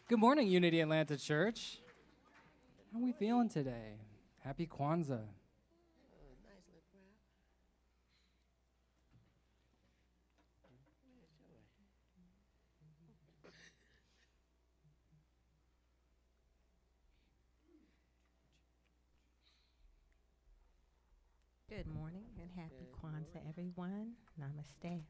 Good morning, Unity Atlanta Church. How are we feeling today? Happy Kwanzaa. Good morning and happy Kwanzaa, everyone. Namaste.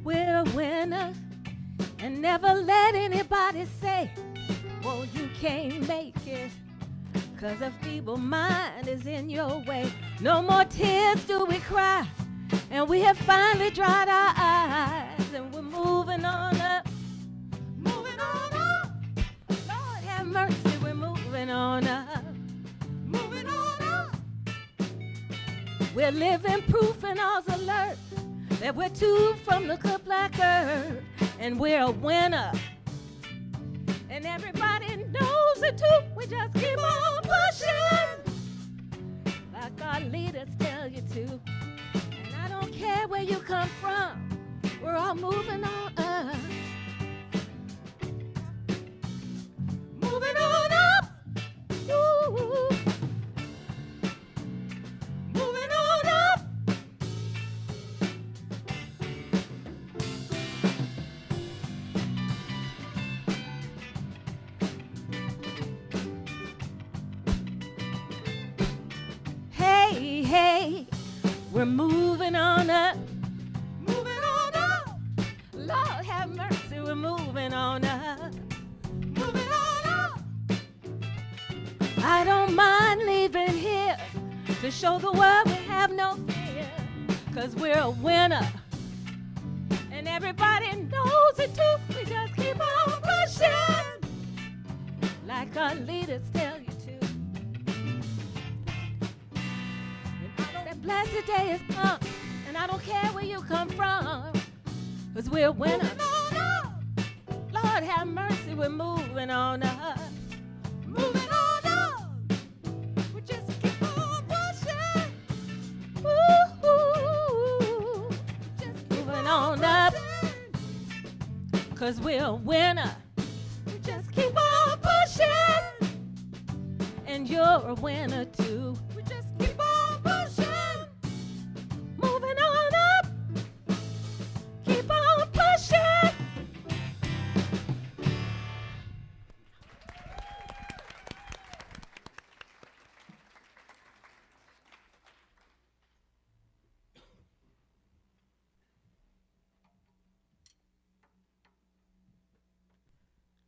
We're a winner, and never let anybody say, well, you can't make it, 'cause a feeble mind is in your way. No more tears do we cry, and we have finally dried our eyes, and we're moving on up, moving on up. Lord have mercy, we're moving on up, moving on up. We're living proof and all's alert that we're two from the good black earth, and we're a winner. And everybody knows it too. We just keep on pushing, like our leaders tell you to. And I don't care where you come from, we're all moving on up. Moving on up. Ooh. Moving on up. Hey, hey, we're moving on up. Moving on up. Lord have mercy, we're moving on up. Moving on up. I don't mind leaving here to show the world we have no fear, 'cause we're a winner. And everybody knows it too. We just keep on pushing, like our leaders tell you to. That blessed day has come, and I don't care where you come from, 'cause we're winners. Lord have mercy, we're moving on up. Moving on up. We just keep on pushing. Woo-hoo. Just moving on up, 'cause we're a winner. We just keep on pushing, and you're a winner too. We just keep on pushing, moving on up, keep on pushing.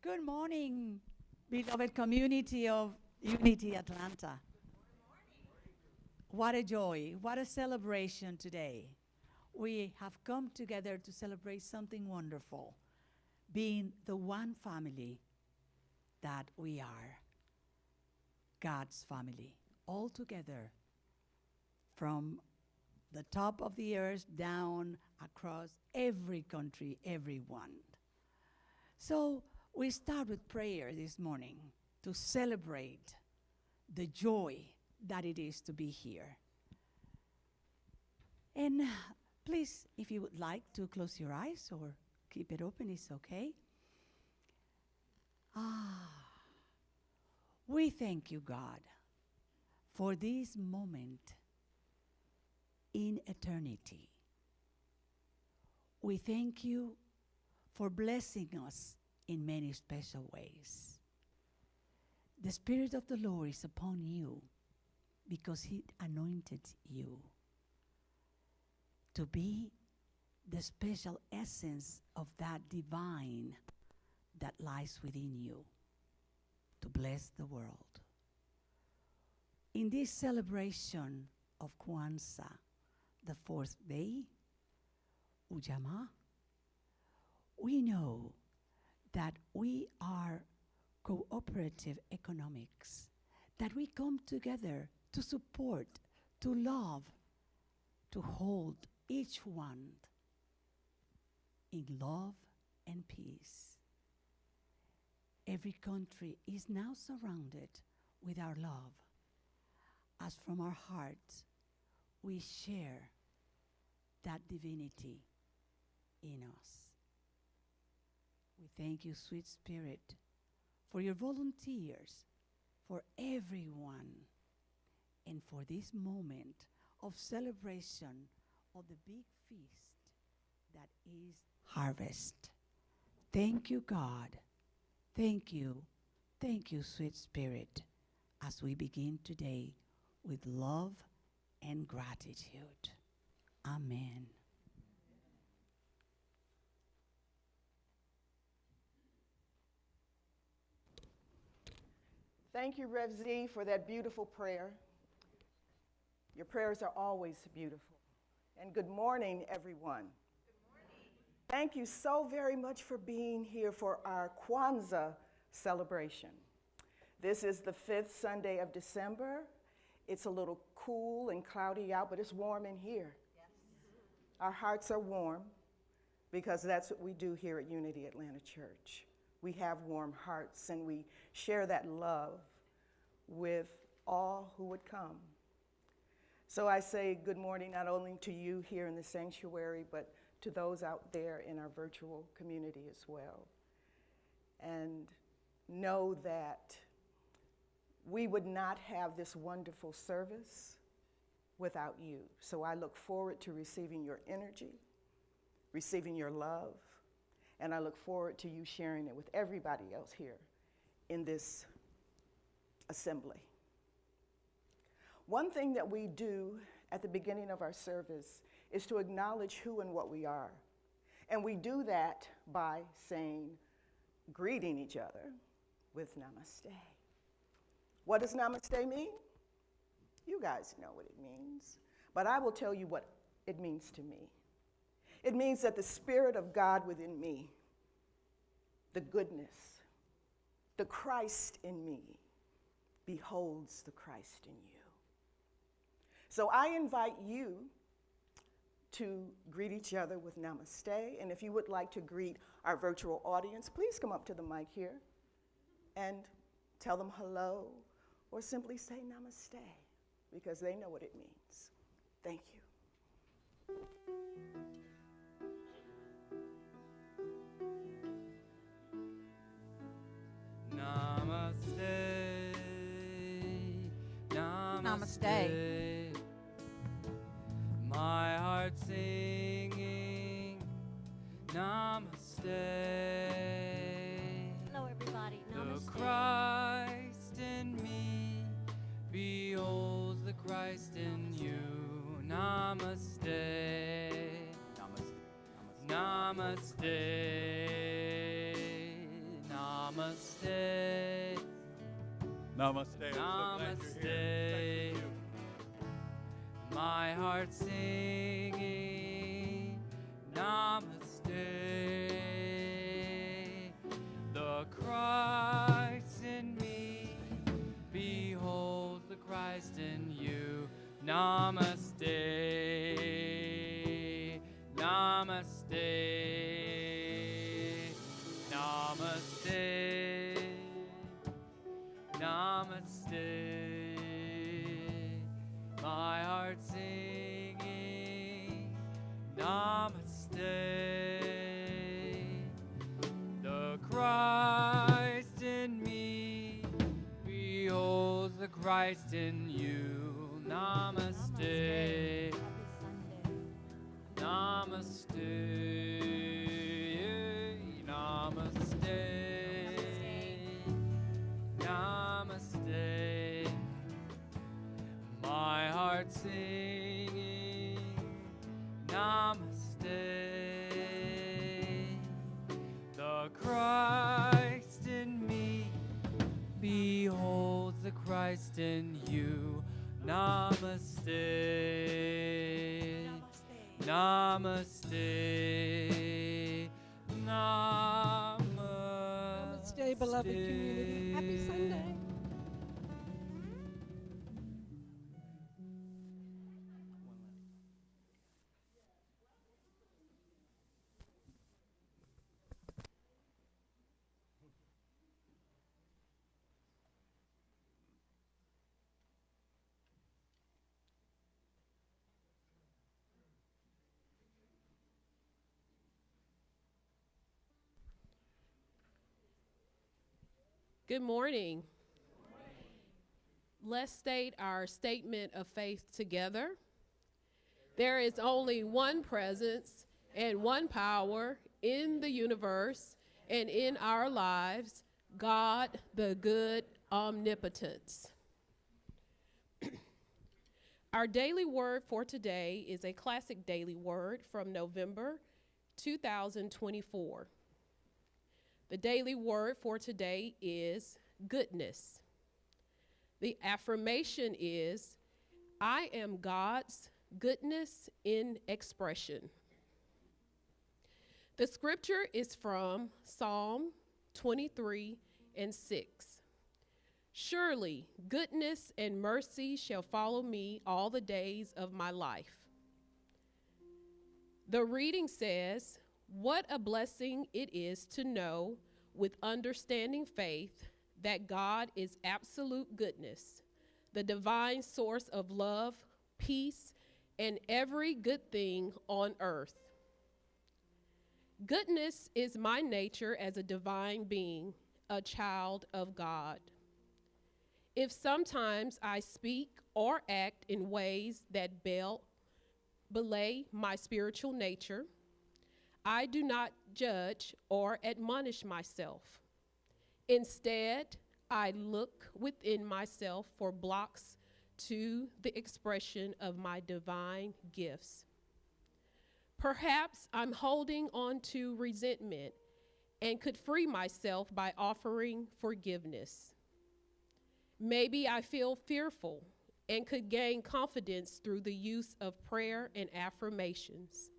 Good morning, beloved community of Unity Atlanta. What a joy, what a celebration today. We have come together to celebrate something wonderful, being the one family that we are, God's family, all together from the top of the earth down across every country, everyone. So we start with prayer this morning to celebrate the joy that it is to be here. And please, if you would like to close your eyes or keep it open, it's okay. We thank you, God, for this moment in eternity. We thank you for blessing us in many special ways. The Spirit of the Lord is upon you because He anointed you to be the special essence of that divine that lies within you to bless the world. In this celebration of Kwanzaa, the fourth day, Ujamaa, we know that we are cooperative economics, that we come together to support, to love, to hold each one in love and peace. Every country is now surrounded with our love, as from our hearts we share that divinity in us. We thank you, sweet Spirit, for your volunteers, for everyone, and for this moment of celebration of the big feast that is harvest. Thank you, God. Thank you. Thank you, sweet Spirit, as we begin today with love and gratitude. Amen. Thank you, Rev Z, for that beautiful prayer. Your prayers are always beautiful. And good morning, everyone. Good morning. Thank you so very much for being here for our Kwanzaa celebration. This is the 5th Sunday of December. It's a little cool and cloudy out, but it's warm in here. Yes. Our hearts are warm because that's what we do here at Unity Atlanta Church. We have warm hearts, and we share that love with all who would come. So I say good morning not only to you here in the sanctuary, but to those out there in our virtual community as well. And know that we would not have this wonderful service without you. So I look forward to receiving your energy, receiving your love, and I look forward to you sharing it with everybody else here in this assembly. One thing that we do at the beginning of our service is to acknowledge who and what we are. And we do that by saying, greeting each other with namaste. What does namaste mean? You guys know what it means, but I will tell you what it means to me. It means that the Spirit of God within me, the goodness, the Christ in me, beholds the Christ in you. So I invite you to greet each other with namaste, and if you would like to greet our virtual audience, please come up to the mic here and tell them hello, or simply say namaste, because they know what it means. Thank you. Namaste, namaste, Namaste. My heart singing, namaste. Hello, everybody. The Namaste. Christ in me beholds the Christ in you. Namaste, namaste, namaste, namaste. Namaste. So glad you're here. Thank you. My heart singing, namaste. The Christ in me beholds the Christ in you. Namaste, namaste, namaste, namaste. My heart singing, namaste. The Christ in me beholds the Christ in you. Namaste, namaste, namaste, namaste. My heart singing, namaste. The Christ in me beholds the Christ in you. Namaste, namaste, Namaste, beloved community. Happy Sunday. Good morning. Let's state our statement of faith together. There is only one presence and one power in the universe and in our lives, God, the good omnipotence. Our daily word for today is a classic daily word from November 2024. The daily word for today is goodness. The affirmation is, I am God's goodness in expression. The scripture is from Psalm 23:6. Surely goodness and mercy shall follow me all the days of my life. The reading says, what a blessing it is to know with understanding faith that God is absolute goodness, the divine source of love, peace, and every good thing on earth. Goodness is my nature as a divine being, a child of God. If sometimes I speak or act in ways that belay my spiritual nature, I do not judge or admonish myself. Instead, I look within myself for blocks to the expression of my divine gifts. Perhaps I'm holding on to resentment and could free myself by offering forgiveness. Maybe I feel fearful and could gain confidence through the use of prayer and affirmations.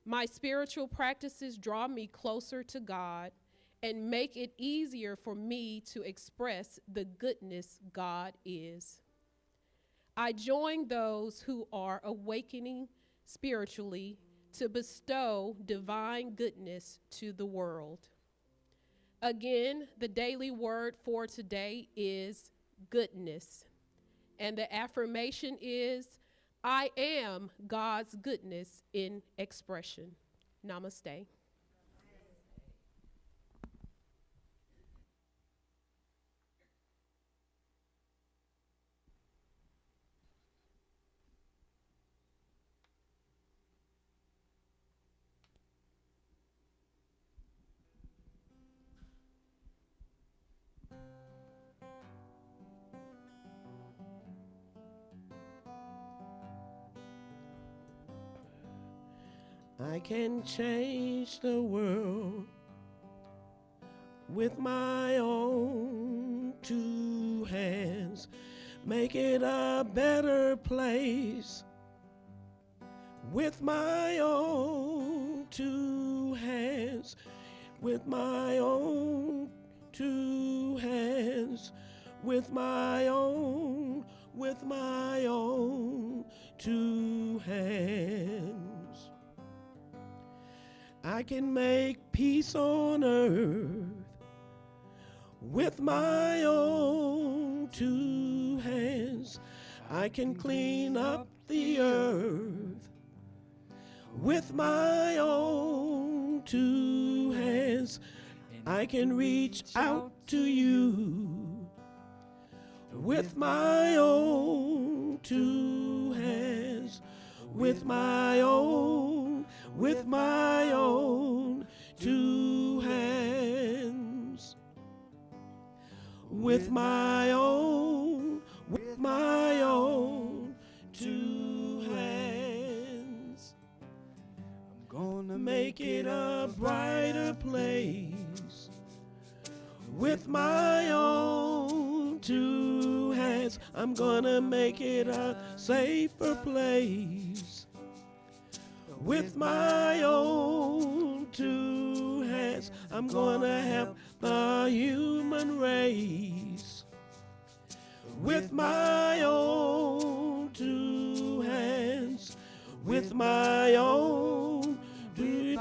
My spiritual practices draw me closer to God and make it easier for me to express the goodness God is. I join those who are awakening spiritually to bestow divine goodness to the world. Again, the daily word for today is goodness. And the affirmation is, I am God's goodness in expression. Namaste. I can change the world with my own two hands, make it a better place with my own two hands, with my own two hands, with my own two hands. I can make peace on earth with my own two hands. I can clean up the earth with my own two hands. I can reach out to you with my own two hands, with my own two hands, with my own two hands. I'm gonna make it a brighter place with my own two hands. I'm gonna make it a safer place with my own two hands. I'm gonna help the human race with my own two hands, with my own two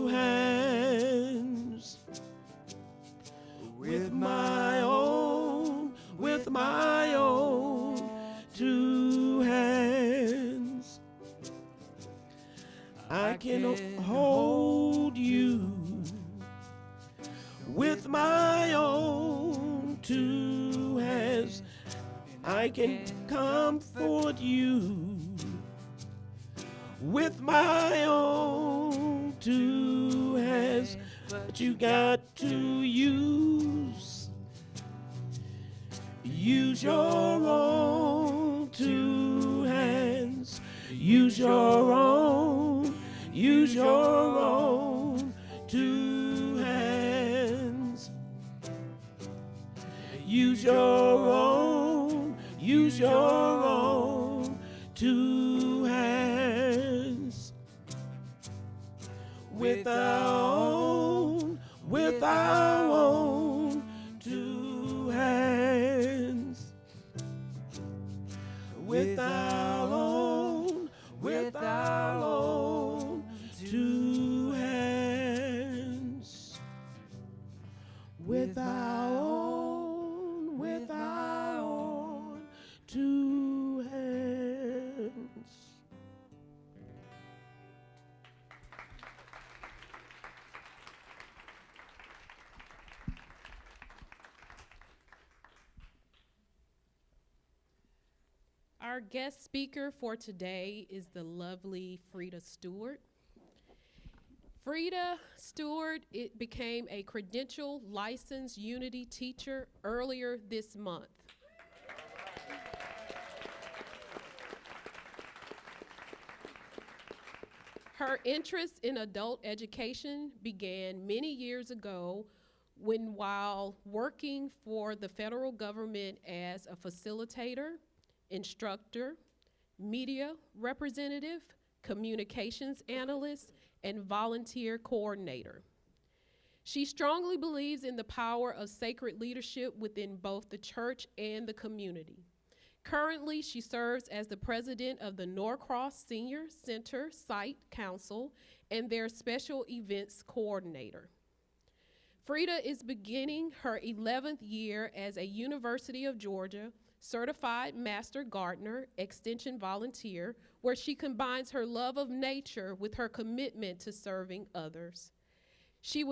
hands, with my own two hands. I can hold you With my own two hands, I can comfort you. With my own two hands, but you got to use your own two hands. Use your own two hands. Use your own two hands. With our own two hands. With our own two hands. With our own two hands. Our guest speaker for today is the lovely Frida Stewart. Frida Stewart became a credentialed licensed Unity teacher earlier this month. Her interest in adult education began many years ago when, while working for the federal government as a facilitator, instructor, media representative, communications analyst, and volunteer coordinator. She strongly believes in the power of sacred leadership within both the church and the community. Currently, she serves as the president of the Norcross Senior Center Site Council and their special events coordinator. Frida is beginning her 11th year as a University of Georgia Certified Master Gardener Extension volunteer, where she combines her love of nature with her commitment to serving others. She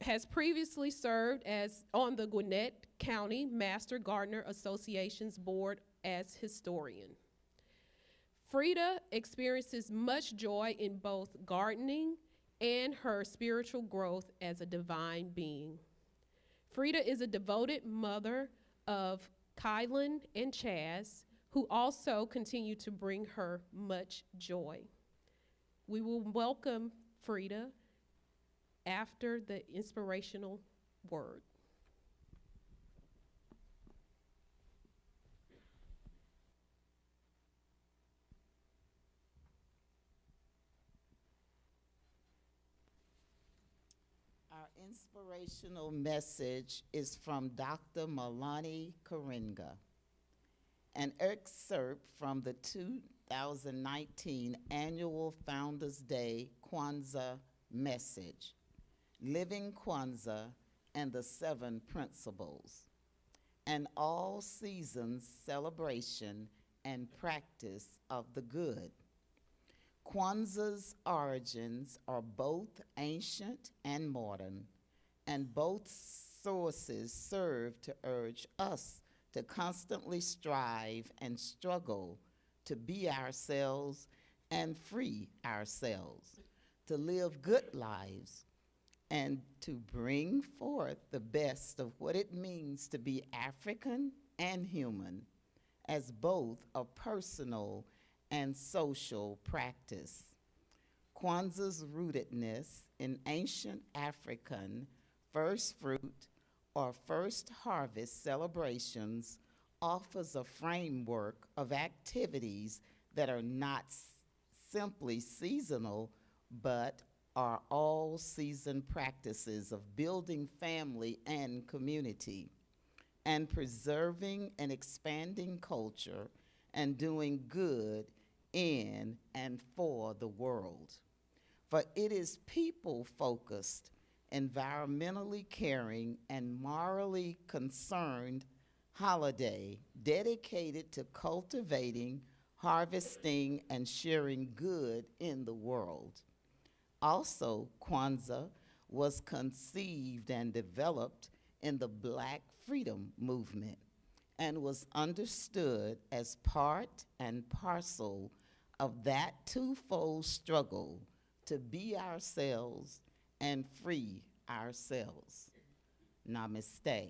has previously served as on the Gwinnett County Master Gardener Association's board as historian. Frida experiences much joy in both gardening and her spiritual growth as a divine being. Frida is a devoted mother of Kylan and Chaz, who also continue to bring her much joy. We will welcome Frida after the inspirational word. Our inspirational message is from Dr. Malani Karenga, an excerpt from the 2019 annual Founders Day Kwanzaa message, Living Kwanzaa and the Seven Principles, an all seasons celebration and practice of the good. Kwanzaa's origins are both ancient and modern, and both sources serve to urge us to constantly strive and struggle to be ourselves and free ourselves, to live good lives, and to bring forth the best of what it means to be African and human, as both a personal and social practice. Kwanzaa's rootedness in ancient African first fruit or first harvest celebrations offers a framework of activities that are not simply seasonal, but are all season practices of building family and community, and preserving and expanding culture and doing good in and for the world. For it is people-focused, environmentally caring, and morally concerned holiday dedicated to cultivating, harvesting, and sharing good in the world. Also, Kwanzaa was conceived and developed in the Black freedom movement and was understood as part and parcel of that twofold struggle to be ourselves and free ourselves. Namaste.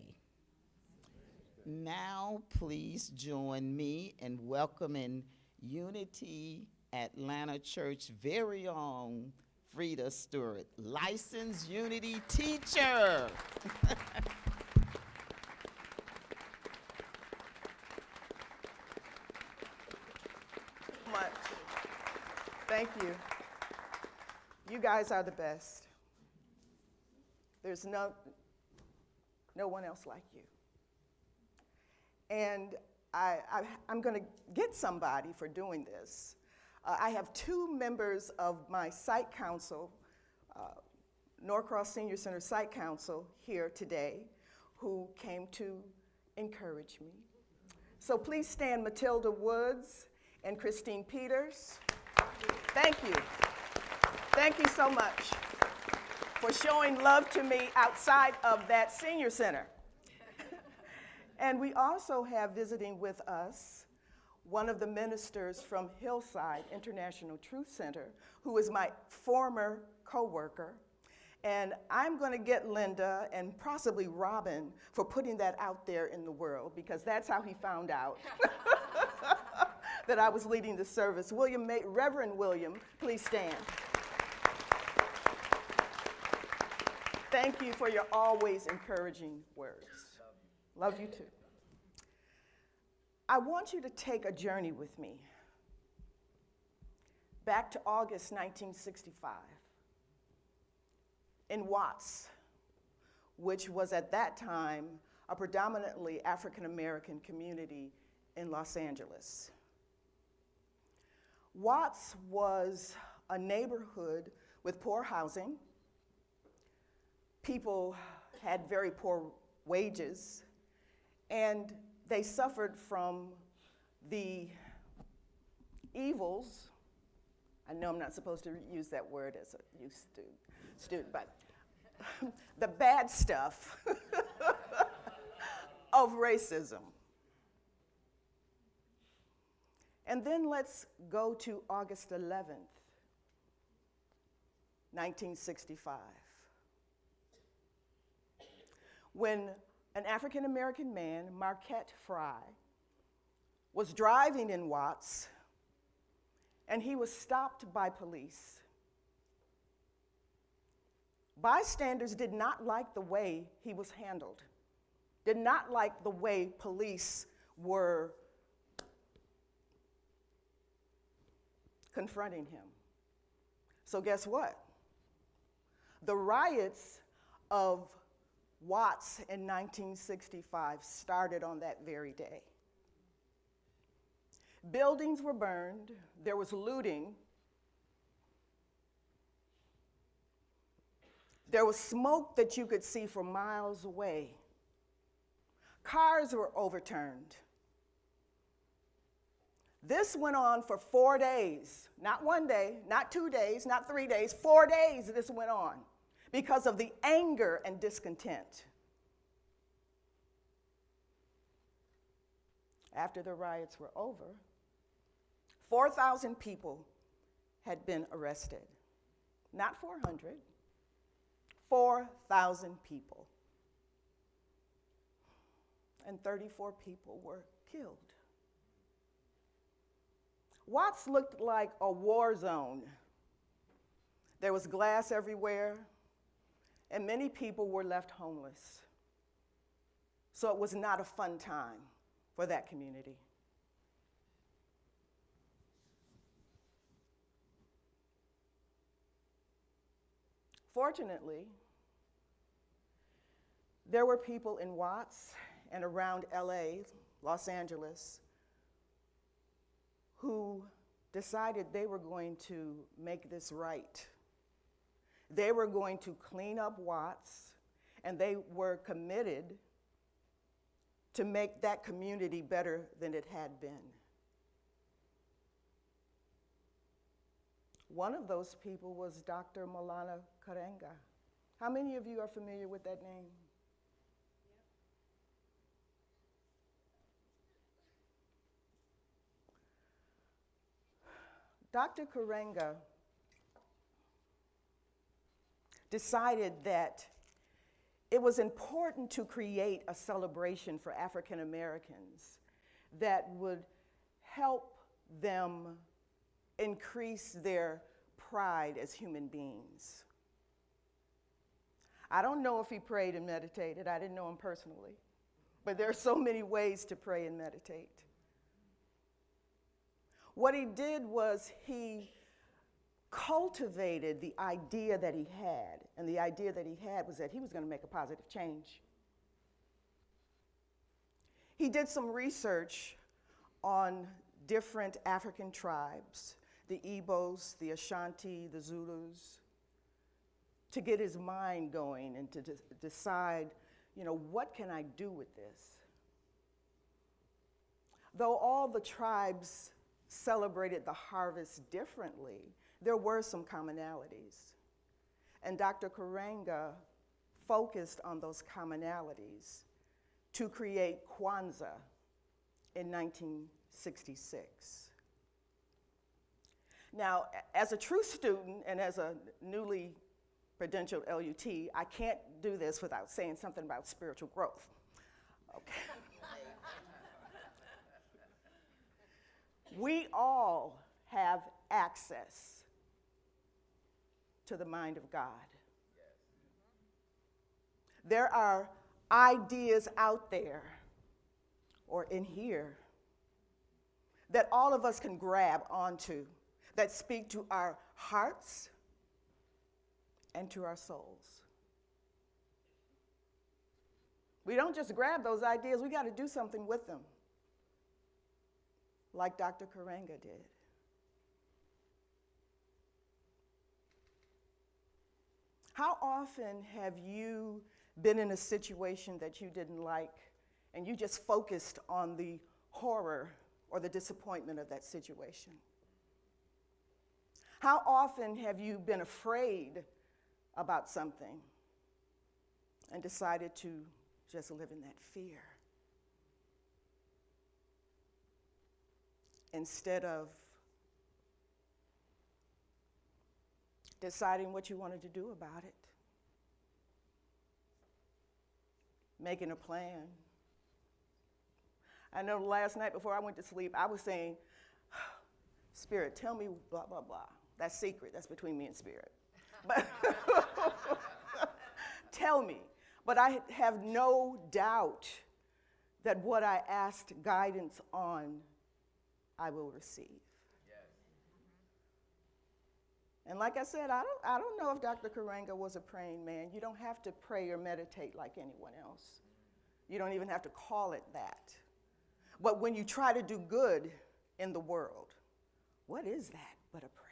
Now, please join me in welcoming Unity Atlanta Church very own Frida Stewart, licensed Unity teacher. Much. Thank you. You guys are the best. There's no one else like you. And I'm going to get somebody for doing this. I have two members of my site council, Norcross Senior Center Site Council, here today who came to encourage me. So please stand, Matilda Woods and Christine Peters. Thank you. Thank you so much for showing love to me outside of that senior center. And we also have visiting with us one of the ministers from Hillside International Truth Center, who is my former coworker. And I'm going to get Linda and possibly Robin for putting that out there in the world, because that's how he found out that I was leading the service. Reverend William, please stand. Thank you for your always encouraging words. Love you too. I want you to take a journey with me back to August 1965 in Watts, which was at that time a predominantly African-American community in Los Angeles. Watts was a neighborhood with poor housing. People had very poor wages, and they suffered from the evils. I know I'm not supposed to use that word as a youth student, but the bad stuff of racism. And then let's go to August 11th, 1965. When an African-American man, Marquette Fry, was driving in Watts, and he was stopped by police. Bystanders did not like the way he was handled, did not like the way police were confronting him. So guess what? The riots of Watts in 1965 started on that very day. Buildings were burned, there was looting, there was smoke that you could see for miles away. Cars were overturned. This went on for 4 days, not 1 day, not 2 days, not 3 days, 4 days this went on, because of the anger and discontent. After the riots were over, 4,000 people had been arrested. Not 400, 4,000 people. And 34 people were killed. Watts looked like a war zone. There was glass everywhere, and many people were left homeless. So it was not a fun time for that community. Fortunately, there were people in Watts and around LA, Los Angeles, who decided they were going to make this right. They were going to clean up Watts, and they were committed to make that community better than it had been. One of those people was Dr. Maulana Karenga, How many of you are familiar with that name? Dr. Karenga decided that it was important to create a celebration for African Americans that would help them increase their pride as human beings. I don't know if he prayed and meditated. I didn't know him personally. But there are so many ways to pray and meditate. What he did was he cultivated the idea that he had, and the idea that he had was that he was going to make a positive change. He did some research on different African tribes, the Igbos, the Ashanti, the Zulus, to get his mind going and to decide, what can I do with this? Though all the tribes celebrated the harvest differently, there were some commonalities. And Dr. Karenga focused on those commonalities to create Kwanzaa in 1966. Now, as a true student and as a newly credentialed LUT, I can't do this without saying something about spiritual growth. Okay. We all have access to the mind of God. There are ideas out there or in here that all of us can grab onto that speak to our hearts and to our souls. We don't just grab those ideas, we got to do something with them, like Dr. Karenga did. How often have you been in a situation that you didn't like and you just focused on the horror or the disappointment of that situation? How often have you been afraid about something and decided to just live in that fear instead of deciding what you wanted to do about it, making a plan? I know last night before I went to sleep, I was saying, Spirit, tell me blah, blah, blah. That's secret. That's between me and Spirit. But tell me. But I have no doubt that what I asked guidance on, I will receive. And like I said, I don't know if Dr. Karenga was a praying man. You don't have to pray or meditate like anyone else. You don't even have to call it that. But when you try to do good in the world, what is that but a prayer?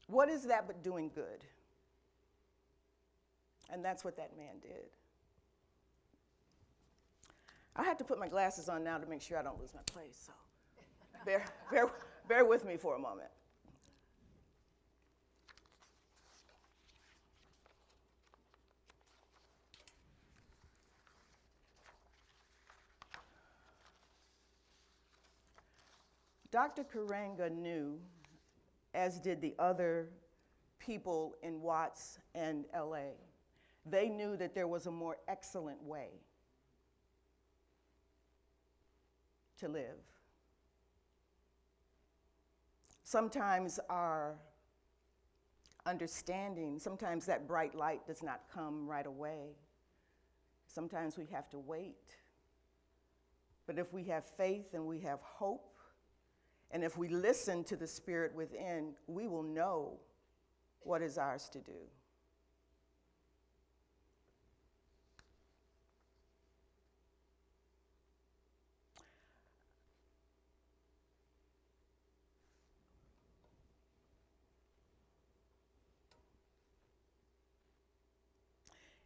What is that but doing good? And that's what that man did. I had to put my glasses on now to make sure I don't lose my place, so bear with me for a moment. Dr. Karenga knew, as did the other people in Watts and LA, they knew that there was a more excellent way to live. Sometimes our understanding, sometimes that bright light does not come right away. Sometimes we have to wait. But if we have faith and we have hope, and if we listen to the Spirit within, we will know what is ours to do.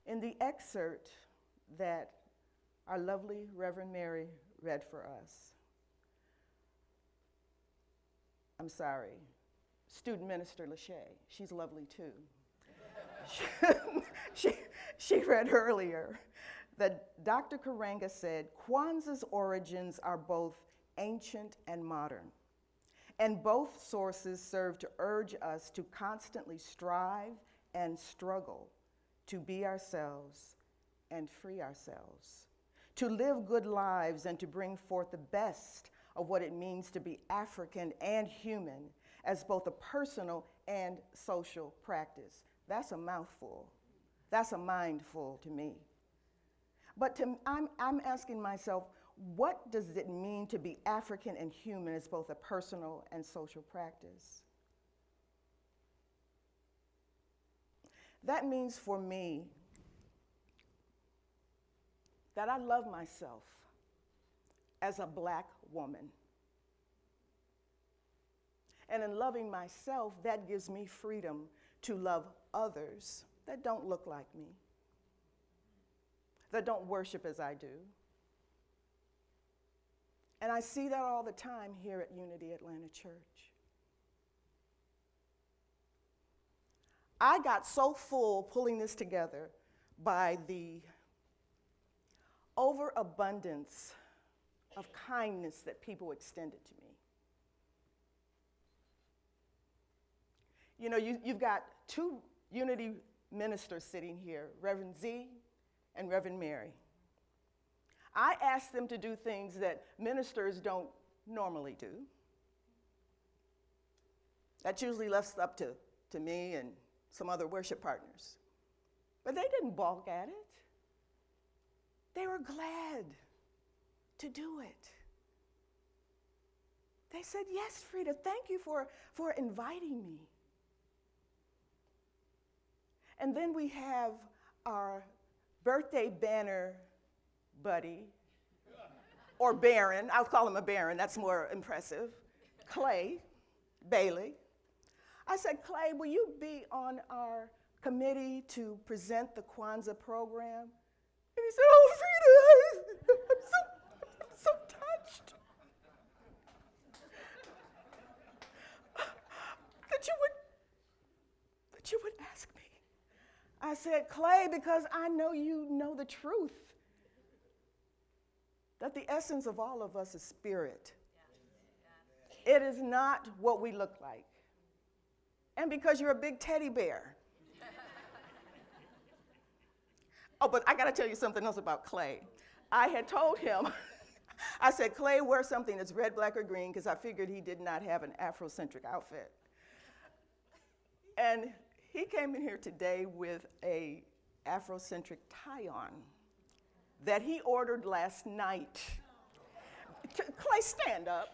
In the excerpt that our lovely Reverend Mary read for us, I'm sorry, Student Minister Lachey, she's lovely too. she, she read earlier that Dr. Karenga said, Kwanzaa's origins are both ancient and modern, and both sources serve to urge us to constantly strive and struggle to be ourselves and free ourselves, to live good lives and to bring forth the best of what it means to be African and human as both a personal and social practice. That's a mouthful. That's a mindful to me. But I'm asking myself, what does it mean to be African and human as both a personal and social practice? That means for me that I love myself as a Black woman. And in loving myself, that gives me freedom to love others that don't look like me, that don't worship as I do. And I see that all the time here at Unity Atlanta Church. I got so full pulling this together by the overabundance of kindness that people extended to me. You know, you've got two Unity ministers sitting here, Reverend Z and Reverend Mary. I asked them to do things that ministers don't normally do. That's usually left up to me and some other worship partners. But they didn't balk at it. They were glad to do it. They said, yes, Frida, thank you for inviting me. And then we have our birthday banner buddy, or Baron. I'll call him a Baron, that's more impressive. Clay Bailey. I said, Clay, will you be on our committee to present the Kwanzaa program? And he said, oh, Frida, I'm so touched that you would ask me. I said, Clay, because I know you know the truth, that the essence of all of us is spirit. It is not what we look like. And because you're a big teddy bear. Oh, but I gotta tell you something else about Clay. I had told him, I said, Clay, wear something that's red, black, or green, because I figured he did not have an Afrocentric outfit. And he came in here today with a Afrocentric tie-on that he ordered last night. Clay, stand up.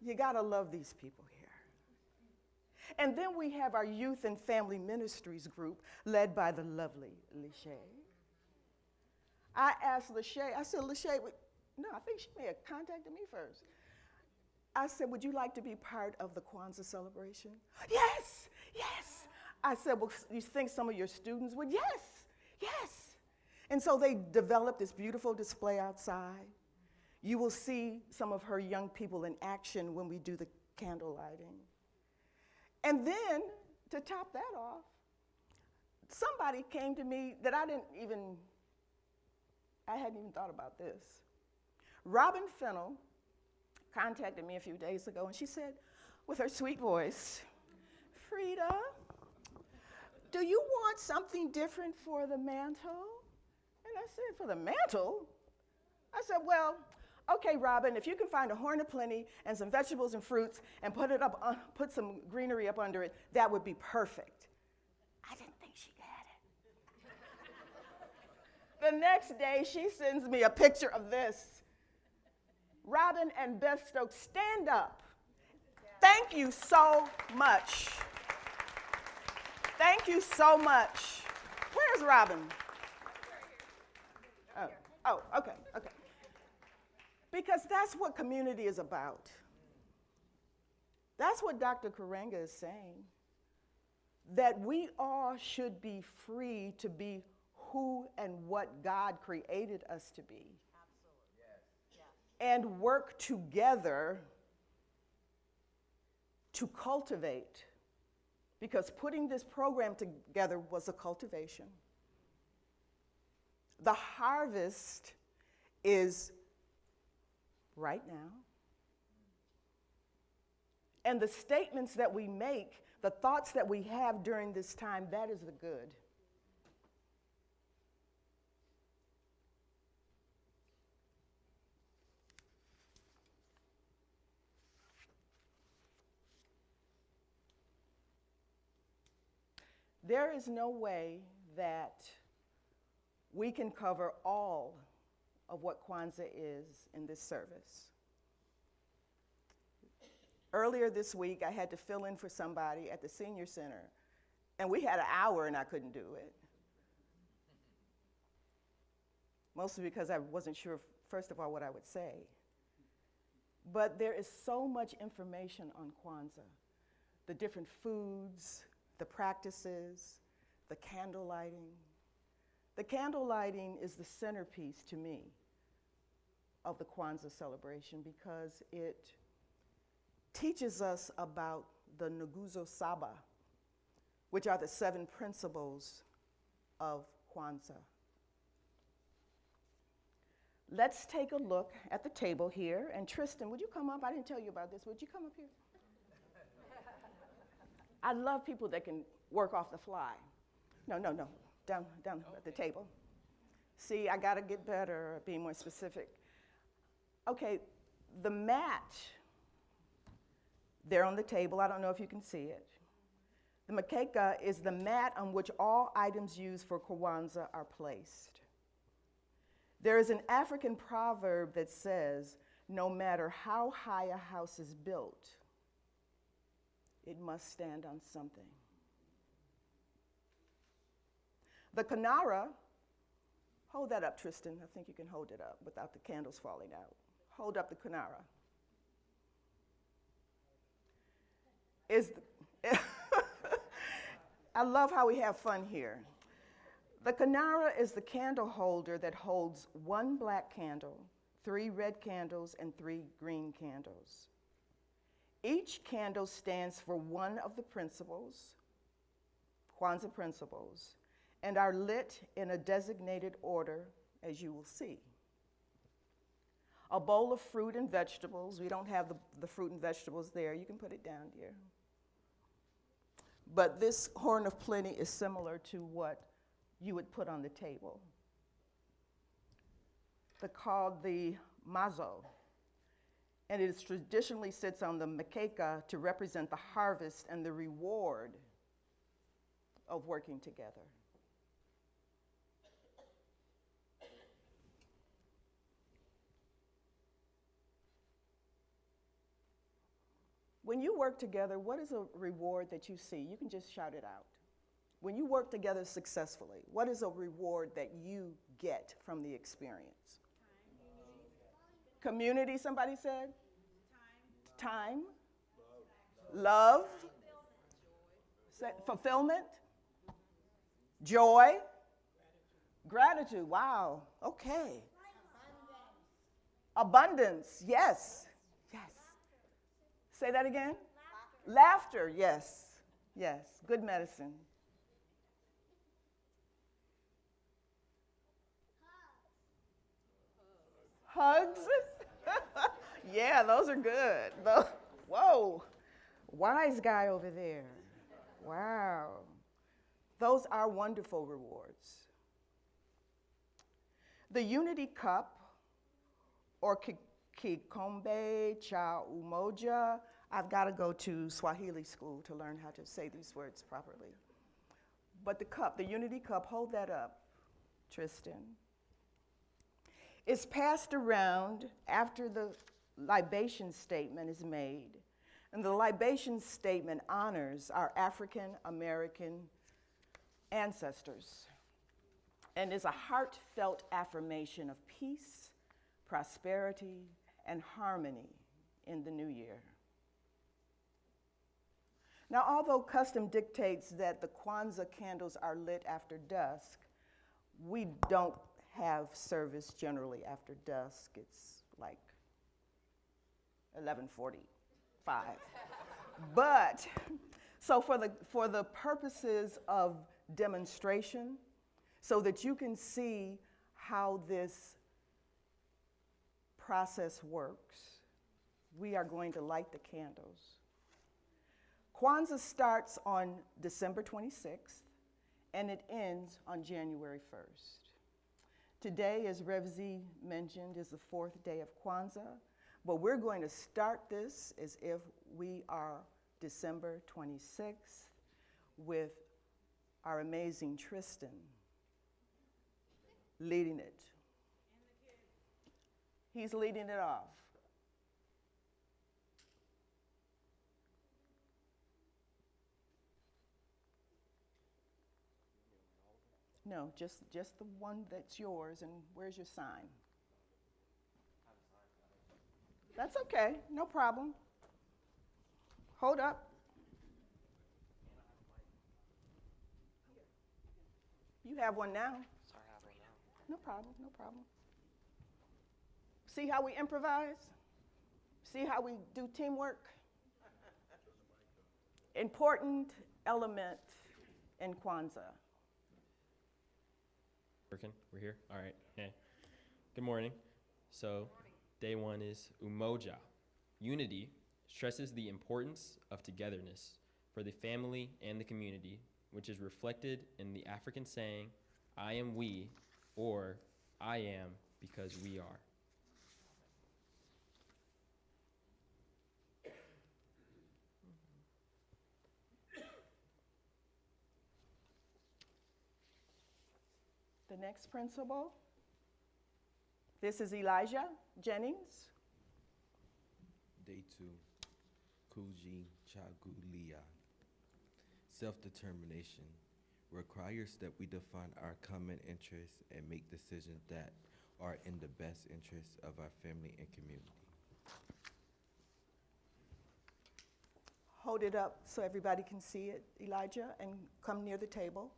You gotta love these people here. And then we have our youth and family ministries group led by the lovely Lachey. I asked Lachey, I said, Lachey, no, I think she may have contacted me first. I said, would you like to be part of the Kwanzaa celebration? Yes, yes. I said, well, you think some of your students would? Yes, yes. And so they developed this beautiful display outside. You will see some of her young people in action when we do the candle lighting. And then, to top that off, somebody came to me that I hadn't even thought about this. Robin Fennell contacted me a few days ago, and she said, with her sweet voice, Frida, do you want something different for the mantle? And I said, for the mantle? I said, well, okay, Robin, if you can find a horn of plenty and some vegetables and fruits and put some greenery up under it, that would be perfect. I didn't think she had it. The next day, she sends me a picture of this. Robin and Beth Stokes, stand up. Thank you so much. Thank you so much. Where's Robin? Oh, okay. Because that's what community is about. That's what Dr. Karenga is saying, that we all should be free to be who and what God created us to be. and work together to cultivate, because putting this program together was a cultivation. The harvest is right now. And the statements that we make, the thoughts that we have during this time, that is the good. There is no way that we can cover all of what Kwanzaa is in this service. Earlier this week, I had to fill in for somebody at the senior center, and we had an hour and I couldn't do it. Mostly because I wasn't sure, first of all, what I would say. But there is so much information on Kwanzaa, the different foods, the practices, the candle lighting. The candle lighting is the centerpiece to me of the Kwanzaa celebration because it teaches us about the Nguzo Saba, which are the 7 principles of Kwanzaa. Let's take a look at the table here. And Tristan, would you come up? I didn't tell you about this. Would you come up here? I love people that can work off the fly. No. Down at the table. See, I got to get better at being more specific. Okay, the mat there on the table, I don't know if you can see it. The mkeka is the mat on which all items used for Kwanzaa are placed. There is an African proverb that says, no matter how high a house is built, it must stand on something. The Kinara, hold that up, Tristan. I think you can hold it up without the candles falling out. Hold up the Kinara. I love how we have fun here. The Kinara is the candle holder that holds 1 black candle, 3 red candles, and 3 green candles. Each candle stands for one of the principles, Kwanzaa principles, and are lit in a designated order, as you will see. A bowl of fruit and vegetables. We don't have the fruit and vegetables there. You can put it down, dear. But this horn of plenty is similar to what you would put on the table. They're called the mazo, and it traditionally sits on the mkeka to represent the harvest and the reward of working together. When you work together, what is a reward that you see? You can just shout it out. When you work together successfully, what is a reward that you get from the experience? Community, somebody said? Time. Love. Fulfillment. Joy. Gratitude. Wow. Okay. Abundance. Yes. Yes. Say that again. Laughter. Yes. Yes. Good medicine. Hugs? Yeah, those are good. Whoa, wise guy over there. Wow. Those are wonderful rewards. The Unity Cup, or Kikombe cha Umoja, I've got to go to Swahili school to learn how to say these words properly. But the cup, the Unity Cup, hold that up, Tristan. It's passed around after the libation statement is made. And the libation statement honors our African American ancestors and is a heartfelt affirmation of peace, prosperity, and harmony in the new year. Now, although custom dictates that the Kwanzaa candles are lit after dusk, we don't have service generally after dusk. It's like 11:45. But, so for the purposes of demonstration, so that you can see how this process works, we are going to light the candles. Kwanzaa starts on December 26th, and it ends on January 1st. Today, as Rev Z mentioned, is the 4th day of Kwanzaa, but we're going to start this as if we are December 26th with our amazing Tristan leading it. He's leading it off. No, just the one that's yours, and where's your sign? That's okay, no problem. Hold up. You have one now. No problem, no problem. See how we improvise? See how we do teamwork? Important element in Kwanzaa. Working? We're here? All right. Hey. Good morning. So, day one is Umoja. Unity stresses the importance of togetherness for the family and the community, which is reflected in the African saying, I am we, or I am because we are. The next principle, this is Elijah Jennings. Day 2, Kuji Chagulia. Self-determination requires that we define our common interests and make decisions that are in the best interests of our family and community. Hold it up so everybody can see it, Elijah, and come near the table.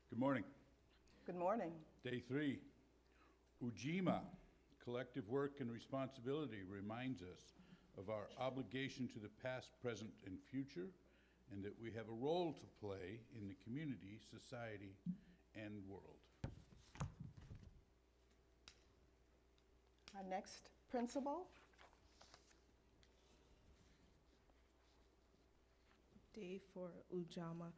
Good morning. Good morning. Day 3, Ujima, collective work and responsibility reminds us of our obligation to the past, present, and future, and that we have a role to play in the community, society, and world. Our next principle. Day 4, Ujama,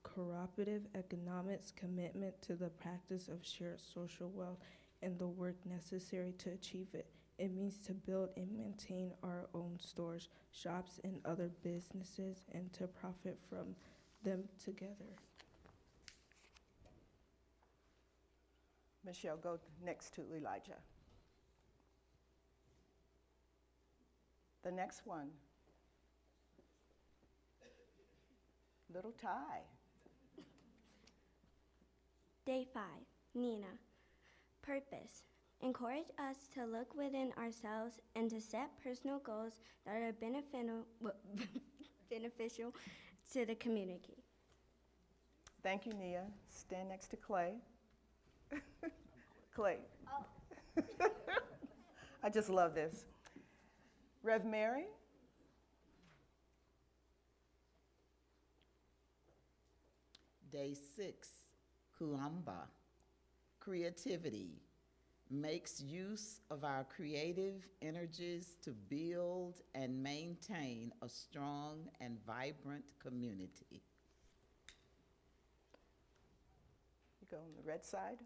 cooperative economics, commitment to the practice of shared social wealth and the work necessary to achieve it. It means to build and maintain our own stores, shops, and other businesses, and to profit from them together. Michelle, go next to Elijah. The next one. Little Ty. Day 5, Nina. Purpose. Encourage us to look within ourselves and to set personal goals that are beneficial to the community. Thank you, Nia. Stand next to Clay. Clay. Oh. I just love this. Rev Mary. Day 6, Kuamba. Creativity makes use of our creative energies to build and maintain a strong and vibrant community. You go on the red side.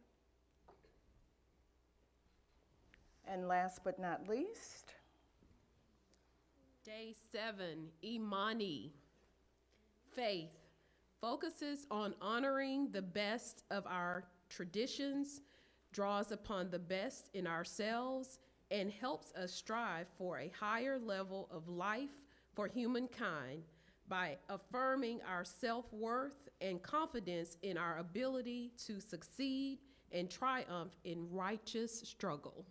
And last but not least, Day 7, Imani. Faith focuses on honoring the best of our traditions, draws upon the best in ourselves, and helps us strive for a higher level of life for humankind by affirming our self-worth and confidence in our ability to succeed and triumph in righteous struggle.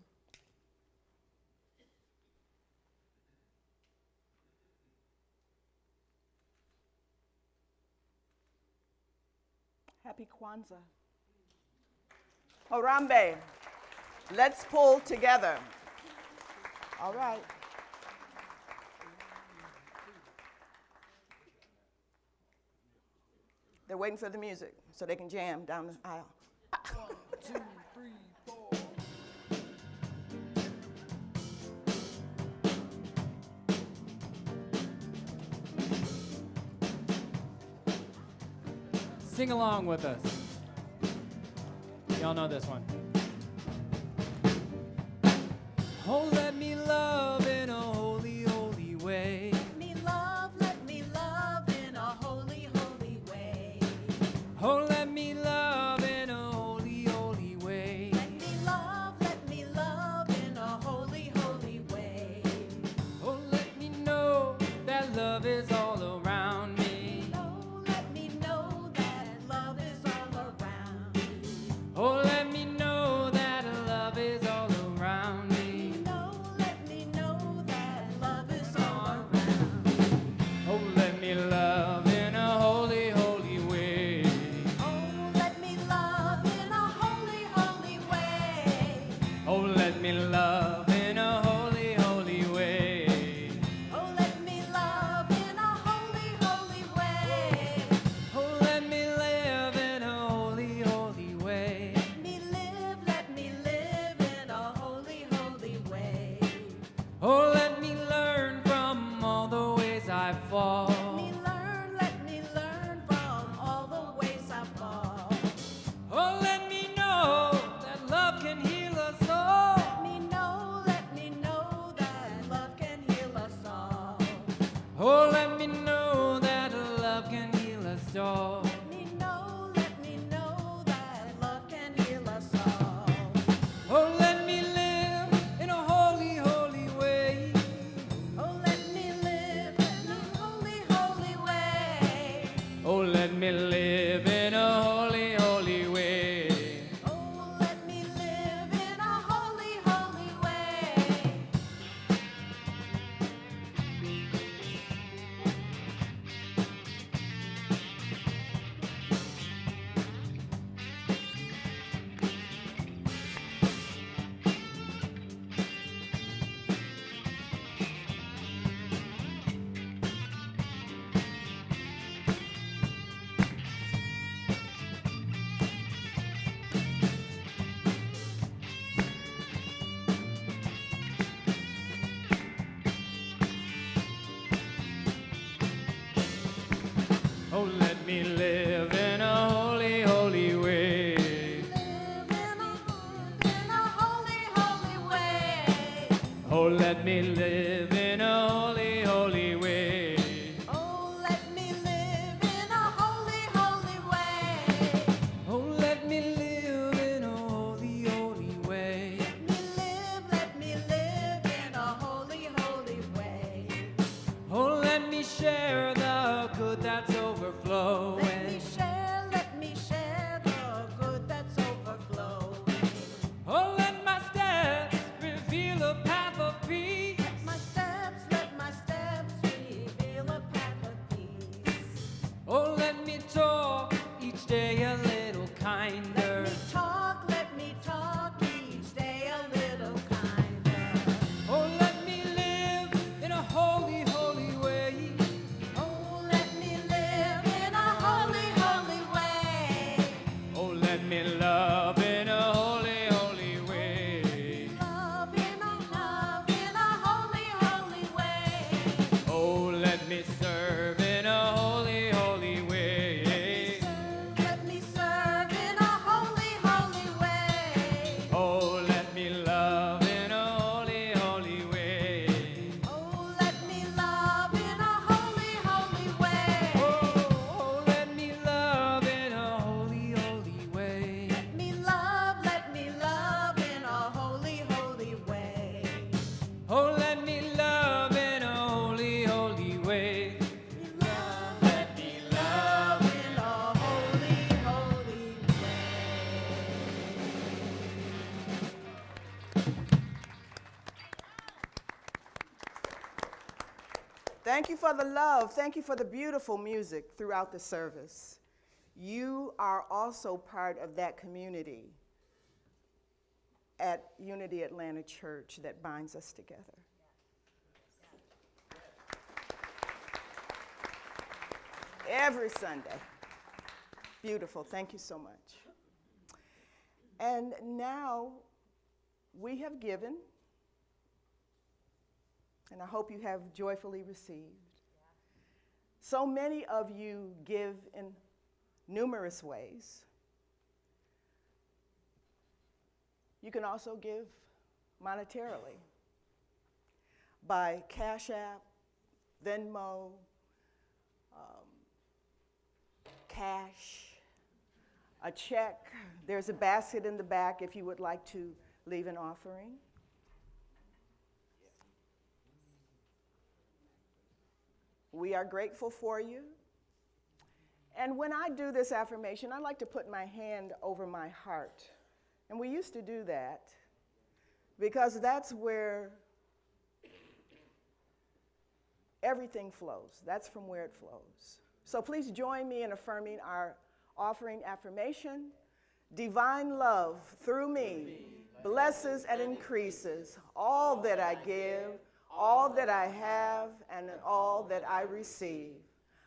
Happy Kwanzaa. Harambe. Let's pull together. All right. They're waiting for the music so they can jam down the aisle. 1, 2, 3, 4. Sing along with us. Y'all know this one. Oh, let me love in a holy, holy way. Let me love in a holy, holy way. Oh, let me love in a holy, holy way. Let me love in a holy, holy way. Oh, let me know that love is all around me. Oh, let me know that love is all around me. Oh, let me know that love is all around me. Let me know that love is all around. Oh, let me love in a holy, holy way. Oh, let me love in a holy, holy way. Oh, let me love in a holy, holy way. Oh, let me love in a holy, holy way. Oh, let me live in a holy, holy way. Let me live in a holy, holy way. Oh, let me learn from all the ways I fall. Let me learn from all the ways I fall. Oh, let me know that love can heal us all. Let me know that love can heal us all. Oh, let me know that love can heal us all. Let me know that love can heal us all. Oh, let me live in a holy, holy way. Oh, let me live in a holy, holy way. Oh, let me live in a holy, holy way. Oh, let me live in a holy, holy way. Oh, let me live in a holy, holy way. Live in a holy, holy way. Oh, let me live in a holy, holy way. Oh, let me live in a holy, holy way. Oh, let me live in a holy, holy way. Let me live in a holy, holy way. Oh, let me share the good that's overflowing. Let me share the good that's overflowing. Oh, let my steps reveal a path of peace. Let my steps reveal a path of peace. Oh, let me talk each day a little kinder. Let me talk each day a little kinder. Oh, let me live in a holy, holy way. Oh, let me live in a holy, holy way. Oh, let me love in a holy, holy way. Love in a holy, holy way. Oh, let me serve in a holy, holy way. Let me serve in a holy, holy way. Oh, let me love in a holy, holy way. Oh, let me love in a holy, holy way. Oh, let me love in a holy, holy way. Let me love in a holy, holy way. Oh, let me love in a holy, holy way. Let me love in a holy, holy way. Thank you for the love. Thank you for the beautiful music throughout the service. You are also part of that community. at Unity Atlanta Church that binds us together. Every Sunday. Beautiful. Thank you so much. And now we have given, and I hope you have joyfully received. So many of you give in numerous ways. You can also give monetarily by Cash App, Venmo, cash, a check. There's a basket in the back if you would like to leave an offering. We are grateful for you. And when I do this affirmation, I like to put my hand over my heart. And we used to do that because that's where everything flows. That's from where it flows. So please join me in affirming our offering affirmation. Divine love through me blesses and increases all that I give, all that I have, and all that I receive.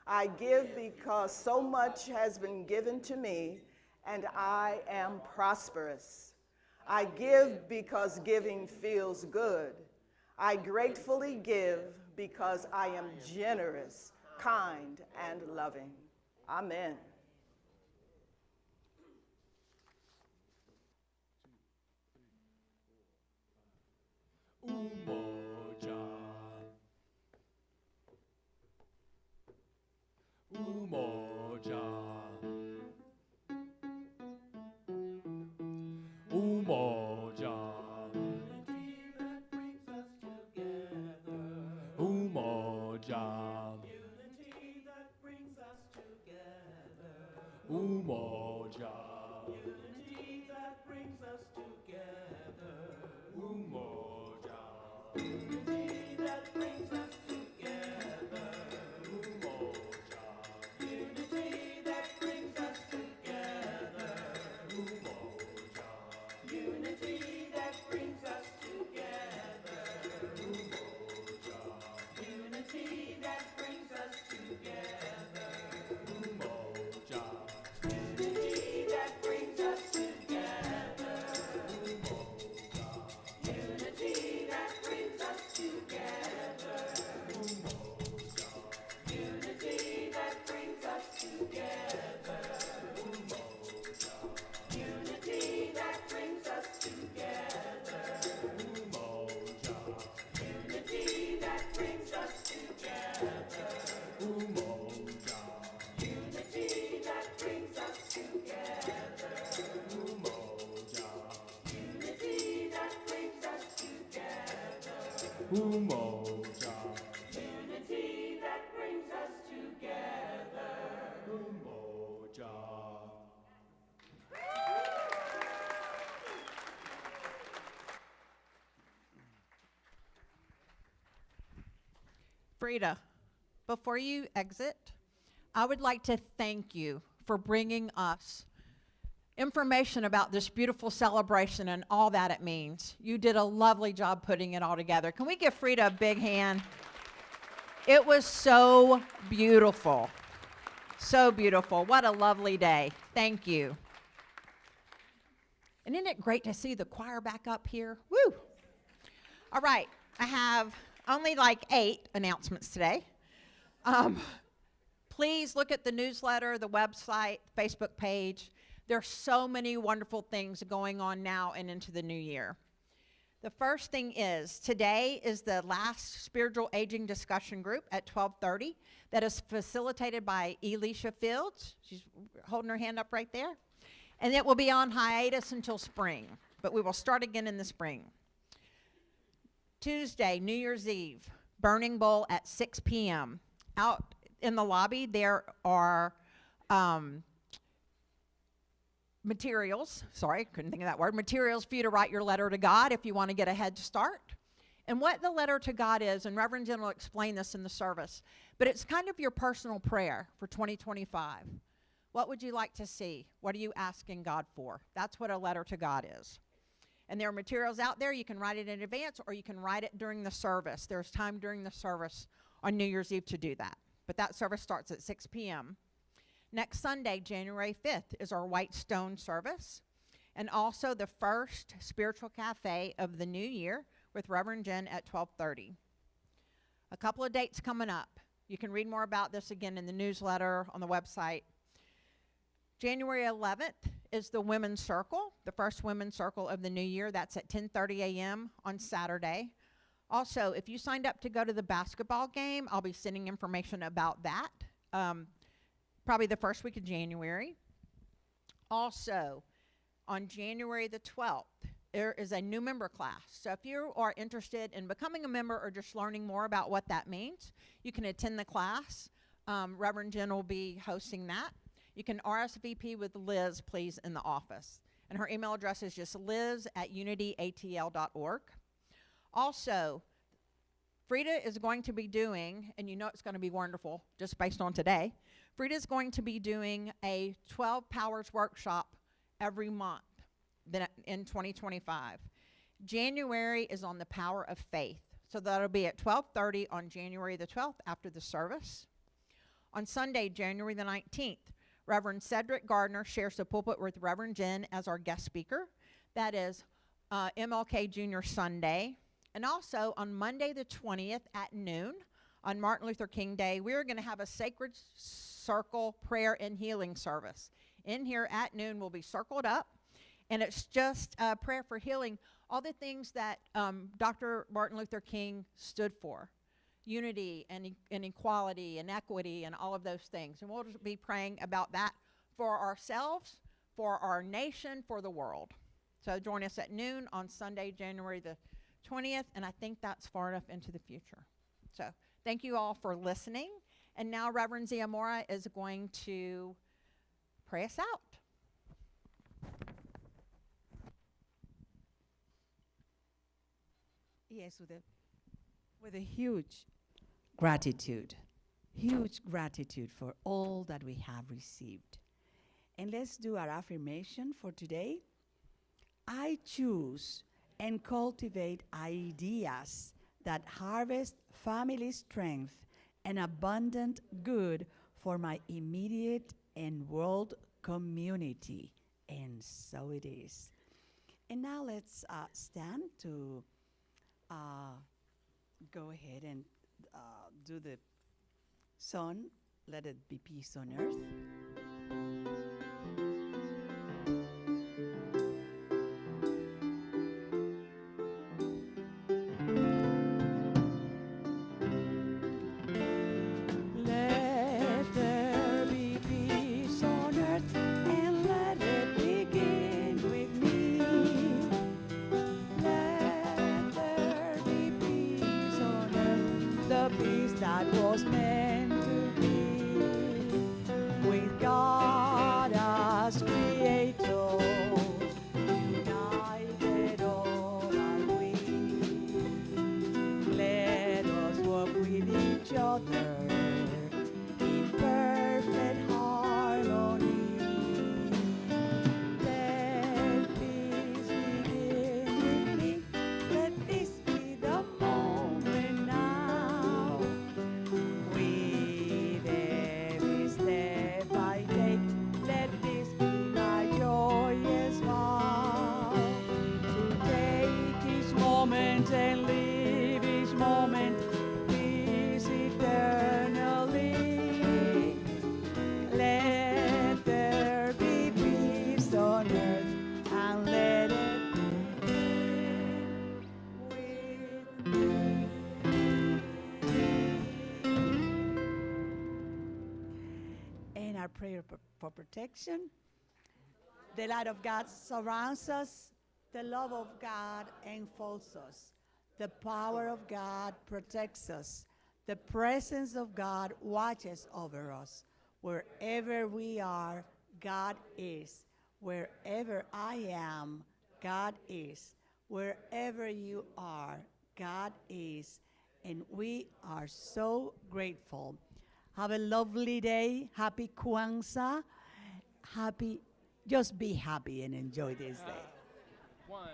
I give because so much has been given to me, and I am prosperous. I give because giving feels good. I gratefully give because I am generous, kind, and loving. Amen. Umoja. Umoja. Umoja. Umoja. Unity that brings us together. Umoja. Unity that brings us together. Umoja. Unity that brings us together. Umoja. Unity that brings us together. Umoja. Unity that brings us together. Umoja. Unity that brings us together. Umoja. Unity that brings us together. Umoja. Unity that brings us together. Umoja. Unity that brings us together. Umoja. Unity that brings us together. Umoja. Unity that brings us together. Umoja. Unity that brings us together. Umoja. Unity that brings us together. Umoja. Unity that brings us together. Umoja. Frida, before you exit, I would like to thank you for bringing us information about this beautiful celebration and all that it means. You did a lovely job putting it all together. Can we give Frida a big hand? It was so beautiful. So beautiful. What a lovely day. Thank you. And isn't it great to see the choir back up here? Woo! All right, I have only like 8 announcements today. Please look at the newsletter, the website, Facebook page. There's so many wonderful things going on now and into the new year. The first thing is, today is the last spiritual aging discussion group at 12:30 that is facilitated by Elisha Fields. She's holding her hand up right there. And it will be on hiatus until spring, but we will start again in the spring. Tuesday, New Year's Eve, Burning Bowl at 6 p.m. Out in the lobby, there are materials for you to write your letter to God if you want to get a head start. And what the letter to God is, and Reverend Jen will explain this in the service, but it's kind of your personal prayer for 2025. What would you like to see? What are you asking God for? That's what a letter to God is. And there are materials out there. You can write it in advance or you can write it during the service. There's time during the service on New Year's Eve to do that. But that service starts at 6 p.m. Next Sunday, January 5th, is our White Stone service. And also the first spiritual cafe of the new year with Reverend Jen at 12:30. A couple of dates coming up. You can read more about this again in the newsletter on the website. January 11th is the Women's Circle, the first Women's Circle of the new year. That's at 10:30 a.m. on Saturday. Also, if you signed up to go to the basketball game, I'll be sending information about that probably the first week of January. Also, on January the 12th, there is a new member class. So if you are interested in becoming a member or just learning more about what that means, you can attend the class. Reverend Jen will be hosting that. You can RSVP with Liz, please, in the office. And her email address is just liz@unityatl.org. Also, Frida is going to be doing, and you know it's going to be wonderful just based on today, Frida is going to be doing a 12 Powers workshop every month in 2025. January is on the power of faith. So that'll be at 12:30 on January the 12th after the service. On Sunday, January the 19th, Reverend Cedric Gardner shares the pulpit with Reverend Jen as our guest speaker. That is MLK Jr. Sunday. And also on Monday the 20th at noon, on Martin Luther King Day, we're going to have a Sacred Circle prayer and healing service. In here at noon, we'll be circled up, and it's just a prayer for healing, all the things that Dr. Martin Luther King stood for. Unity and equality and equity and all of those things. And we'll just be praying about that for ourselves, for our nation, for the world. So join us at noon on Sunday, January the 20th, and I think that's far enough into the future. So thank you all for listening. And now Reverend Ziamora is going to pray us out. Yes, with a huge gratitude for all that we have received. And let's do our affirmation for today. I choose and cultivate ideas that harvest family strength and abundant good for my immediate and world community. And so it is. And now let's stand to go ahead and do the song, Let It Be Peace on Earth. Prayer for protection. The light of God surrounds us. The love of God enfolds us. The power of God protects us. The presence of God watches over us. Wherever we are, God is. Wherever I am, God is. Wherever you are, God is. And we are so grateful. Have a lovely day. Happy Kwanzaa. Just be happy and enjoy this day. 1